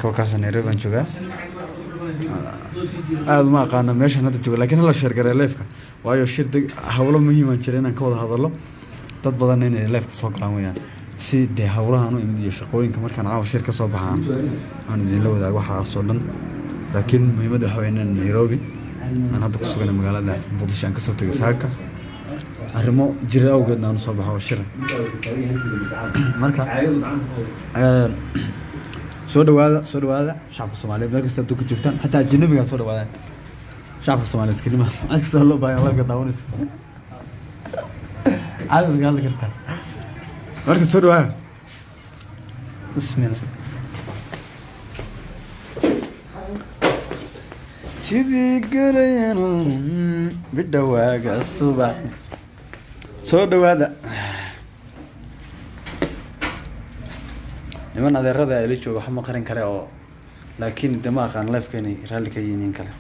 marka wakaas Nairobi aan joogaa aad ma aqaana meeshan hadda jooga laakiin la share garay live-ka waayo shir hawlo muhiim ah jireen aan ka wada hadallo dad badan inay live-ka soo galaan weeyaan si de hawlahan u imid iyo shaqooyinka markaan caawa shir ka soo baxaan aan idin la wadaago waxa soo dhan laakiin muhiimadda waxa weeyaan Nairobi aan hadda ku sugan magaalada Muqdisho aan ka soo tagay saaka arrimo jira awgeed aan soo baxo shir marka soo dhawaada shacabka Soomaaliyeed meel kasta ku joogtaan xataa ajnabiga soo dhawaadaan shacabka Soomaaliyeed kelima aad soo loo baahan live ka daawanaysa aad gaal kartaa marka soo dhawaada bismillah sidii garayaan bidawaaga subax soo dhawaada niman adeerada ay la joogo wax ma qarin kare oo laakiin dama aqaan live-keeni raalli ka yihiin kale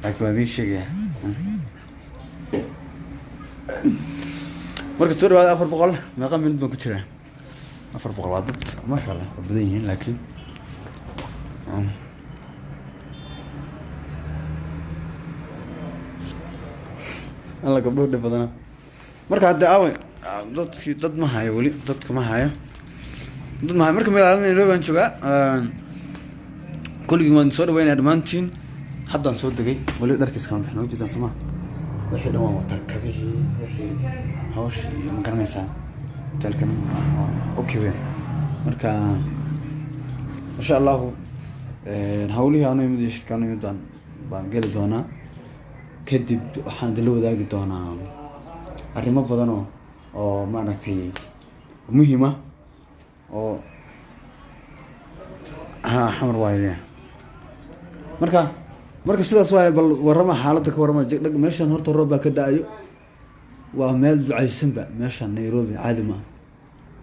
laakiin waa idin sheegaya marka soo dhawaada 400 meeqa minute baan ku jiraa 400 waa dad ma sha Allah badan yihiin laakiin alla gabdho badana marka hadda aaway dad ma hayo wali dadka ma hayo dad ma marka magaalada Nairobi aan joogaa kulligii waan soo dhaweynaa dhamaantiin haddaan soo degay wali dharkiis kan bixin wajida sama wixii dhan waan wataa kabihii wixii hawsh iyo ma garanaysaa dalkan okay weyn marka insha Allah hawlihi aanu imid shirkaan imidaan baan gali doonaa kadib waxaan la wadaagi doonaa arrimo badan oo maaragtay muhiim ah oo xamar waayeen marka sidaas waay bal warama xaaladda ka warama jigdhag meeshan horta roob baa ka daayo waa meel ducaysan ba meeshan Nairobi caadi ma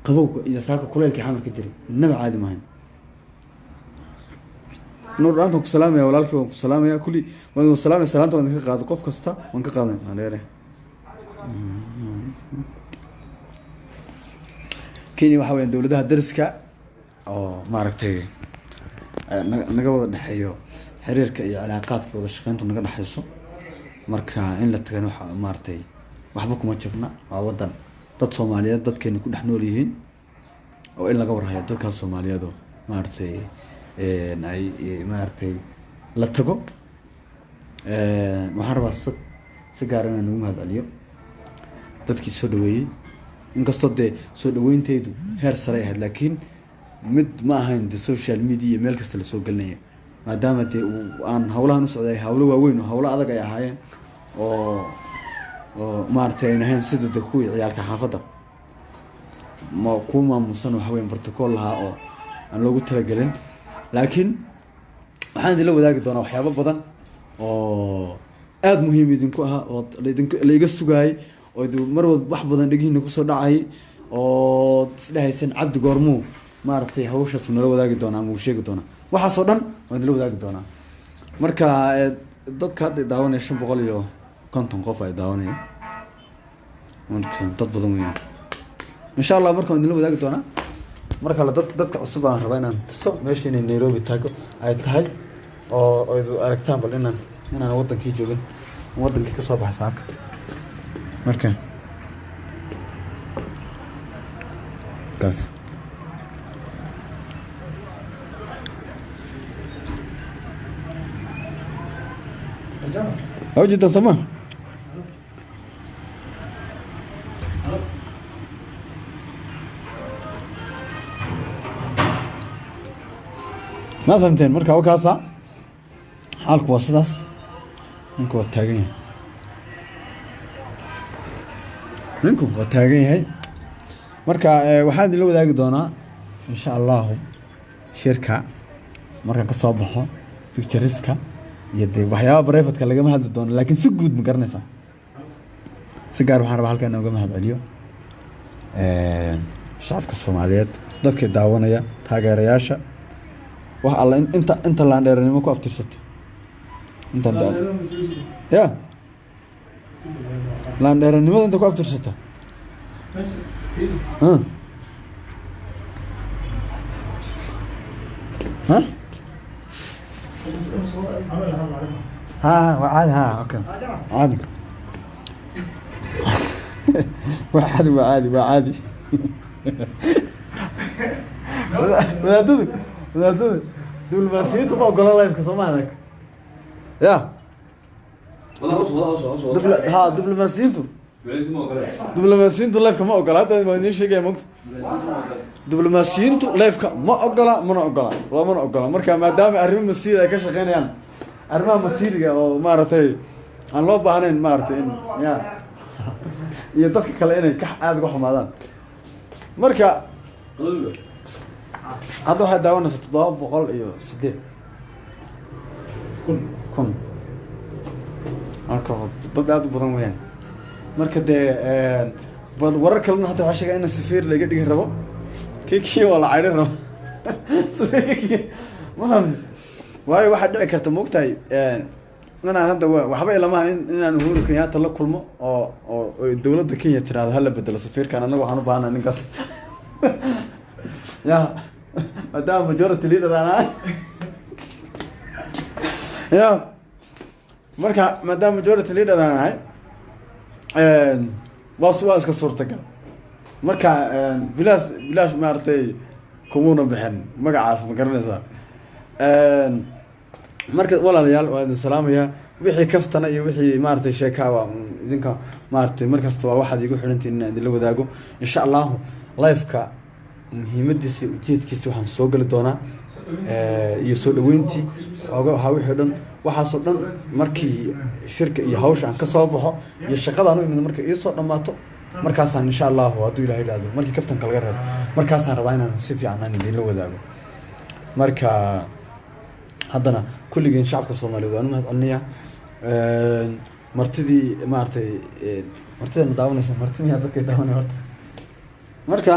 qabowga iyo saaka kuleelkii xamar ka jiray naba caadi ma ahayn نور أنتم كسلام يا ولالكم كسلام يا كلي وأنا السلام يا سلامته وأنا كقاعد قف كستا وأنا كقاعد عليه كيني وحوين دولتها درسك أو ما عرفتي نجود نحيو حريرك يا علاقاتك ولا شقينتو نقدر نحسه مركا إن لا تكانوا مارتي وحبكم ما شفنا عوضا ضد صوماليات ضد كانوا كل حنوريين أو إلا قبر هاي ضد كان صوماليات مارتي ay maartay la tago waxaan rabaa si gaar ah inaan ugu mahadceliyo dadkii soo dhaweeyay inkastoo de soo dhaweynteedu heer sare ah laakiin mid ma ahayn de social media meel kasta la soo galnay maadaama de aan hawlahan u socday hawlo waaweyn oo hawlo adag ay ahaayeen oo maartay inahayn sida de ku ciyaalka xaafadda ma ku maamusan waxa weyn protocol laha oo aan loogu talagalin laakiin waxaan la wadaagi doonaa waxyaabo badan oo aad muhiim idinku ah oo la iga sugaay oo mar walba wax badan dhigiina ku soo dhacay oo isdhahaysan cabdi goormuu maartay hawshaas nala wadaagi doonaa ama uu sheegi doonaa waxa soo dhan waan la wadaagi doonaa marka dadka hadda daawanaya 550 qof ay daawanayaan marka dad badan weeyaan insha Allah marka waan la wadaagi doonaa marka la dadka cusub aan rabaa inaan tuso meesha in Nairobi tago ay tahay oo ay aragtaan bal inaan wadankii joogin wadankii ka soo baxay saaka marka kaas أوجد السماء ما فهمتين مركا وكاسا حالك واسداس نكو تاغين نكو تاغين هي مركا waxaan la wadaagi doonaa insha Allah shirka marka ka soo baxo pictureska iyo waxyaabo private ka laga ma hadli doono laakiin si guud ma garanaysa si gaar waxaan rabaa halkan uga mahadceliyo shacabka Soomaaliyeed dadka daawanaya taageerayaasha wax alla inta laan dheeranimo ku aftirsatay inta ya laan dheeranimo inta ku aftirsatay ها ها وعادي ها اوكي عادي وعادي وعادي wadaadadu diblomaasiyintu ma ogola lifeka soo ma adag ya ha diblomaasiyintu lifeka ma ogola hadda waa idiin sheegaya mogta diblomaasiyintu lifeka ma ogola mana ogola marka maadaama arrimo masiir ay ka shaqeynayaan arrimaha masiiriga oo maaragtay aan loo baahnayn maaragtay in ya iyo dadka kale inay ka aada uga xumaadaan marka hadda waxay daawanaysa 708 kun marka dad aada u badan weyaan marka dee warar kalena hadda waxaa sheegay in safiir laga dhigi rabo kii waa la cayrin rabo ma fahamti waayo waxaa dhici karta maogtahay inaan hadda waxba ilamaha inaan Uhuru Kenyatta la kulmo oo dowladda Kenya tiraahdo hala bedelo safiirkan anagu waxaan u baahnaa ninkaas ya maadaama majority leader aan ya marka maadaama majority leader aan ahay waa iska suurtagal marka bilash maartay kumuna bixin magacaas ma garanaysaa marka walaalayaal waa idin salaamaya wixii kaftana iyo wixii maartay sheeka waa idinka maartay markasta waa waxaad igu xirantiin inaan idin la wadaago insha Allah live-ka muhiimadiisa ujeedkiisa waxaan soo gali doonaa iyo soo dhaweyntii waxa wixii dhan waxaasoo dhan markii shirka iyo hawsha aan ka soo baxo iyo shaqadaan u imid markay ii soo dhamaato markaasaan insha Allah hadduu Ilaahay yiraahdo markii kaftanka laga reebo markaasaan rabaa inaan si fiican aan idin la wadaago marka haddana kulligeen shacabka Soomaaliyeed waan u mahadcelinayaa martidii maartay martida daawanaysa martidii dadka daawanaya marka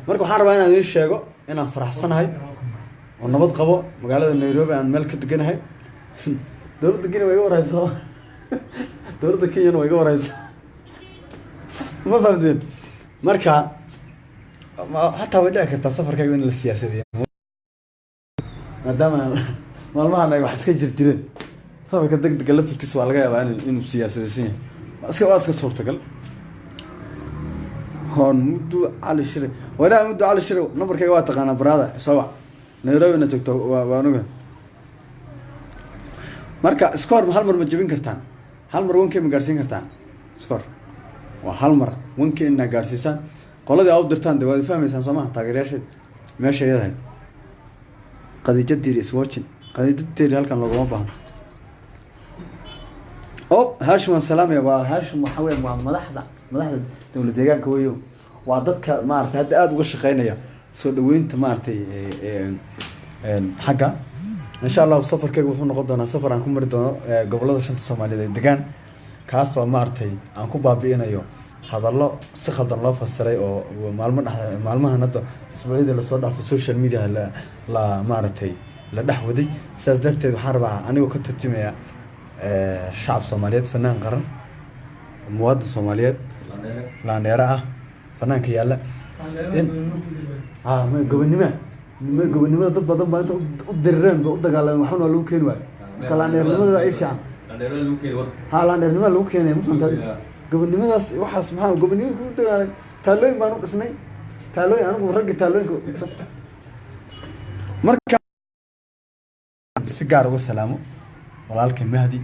waxaan rabaa inaan idin sheego inaan faraxsanahay oo nabad qabo magaalada Nairobi aan meel ka deganahay dowladda Kenya way waraysaa dowladda Kenya way waraysaa ma fahamteen marka hatta way dhici kartaa safarkayga in la siyaasadiyo maadaama maalmahan ay wax iska jirtireen safarka degdega la tuskiis waa laga yaabaa inuu siyaasadaysan yahay waa iska suurtagal هون مدو على الشري ولا مدو على الشري نمبر كي واتق أنا برادا سوا نيروبي نتوكتو وانوجه مركا سكور هالمر متجيبين كرتان هالمر وين كي مقارسين كرتان سكور وهالمر وين كي إننا قارسيسان قولوا دي أودرتان دي وادي فاهم يسان سماه تاقريش ماشي يدهي قدي جدي اسواتشن قدي جدي هالكان لغوان باهم أو هاشم السلام يا با هاشم محاوي مدحدا dowlad deegaanka weeyo waa dadka maartay hadda aad uga shaqeynaya soo dhaweynta maartay xagga insha Allah safarkaygu wuxuu noqon doonaa safar aan ku mari doono gobolada shanta Soomaaliyeed ee deegaan kaas oo maartay aan ku baabi'inayo hadallo si khaldan loo fasiray oo maalmahan hadda isbuucida la soo dhaafay social media la maartay la dhaxwaday sidaas darteed waxaan rabaa anigu ka tarjumaya shacab Soomaaliyeed fanaan qaran muwaadin Soomaaliyeed laandheera ah fanaanka yaala ma gobonimada dad badan baa inta u dirireen u dagaalameen waxna lagu keen waay marka laandheernimada ay fiican laandheernimada lagu keenay ma fahantay gobonimadaas waxaas maxaa gobonimada ku dagaalamay taalooyin baan u dhisnay taalooyin anigu ragga taalooyinka marka si gaar uga salaamo walaalkay Mahdi